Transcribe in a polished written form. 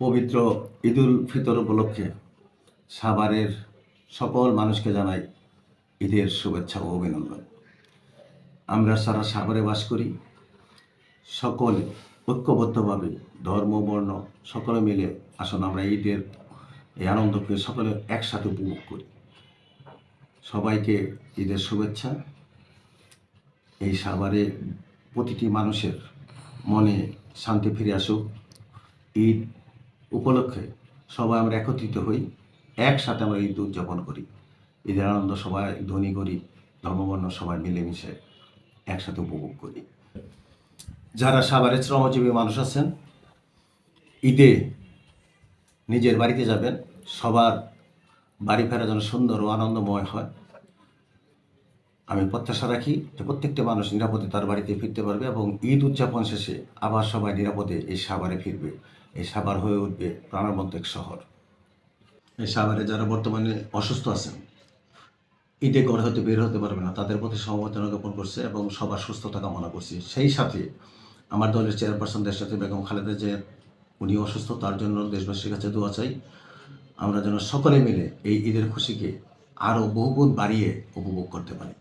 পবিত্র ঈদুল ফিতর উপলক্ষে সাভারের সকল মানুষকে জানাই ঈদের শুভেচ্ছা ও অভিনন্দন। আমরা সারা সাভারে বাস করি, সকলে ঐক্যবদ্ধভাবে ধর্ম বর্ণ সকলে মিলে আসুন আমরা ঈদের এই আনন্দকে সকলে একসাথে উপভোগ করি। সবাইকে ঈদের শুভেচ্ছা। এই সাভারে প্রতিটি মানুষের মনে শান্তি ফিরে আসুক। ঈদ উপলক্ষে সবাই আমরা একত্রিত হই, একসাথে আমরা ঈদ উদযাপন করি। ঈদের আনন্দ সবাই ধনী করি, ধর্মবর্ণ সবাই মিলেমিশে একসাথে উপভোগ করি। যারা সাভারের শ্রমজীবী মানুষ আছেন, ঈদে নিজের বাড়িতে যাবেন, সবার বাড়ি ফেরা যেন সুন্দর ও আনন্দময় হয়। আমি প্রত্যাশা রাখি যে প্রত্যেকটা মানুষ নিরাপদে তার বাড়িতে ফিরতে পারবে এবং ঈদ উদযাপন শেষে আবার সবাই নিরাপদে এই সাভারে ফিরবে। এই সাভার হয়ে উঠবে প্রাণবন্ত এক শহর। এই সাভারে যারা বর্তমানে অসুস্থ আছেন, ঈদে ঘর হতে বের হতে পারবে না, তাদের প্রতি সমবেদনা জ্ঞাপন করছে এবং সবার সুস্থতা কামনা করছি। সেই সাথে আমার দলের চেয়ারপারসন দেশনেত্রী বেগম খালেদা জিয়া, উনি অসুস্থ, তার জন্য দেশবাসীর কাছে দোয়া চাই। আমরা যেন সকলে মিলে এই ঈদের খুশিকে আরও বহুগুণ বাড়িয়ে উপভোগ করতে পারি।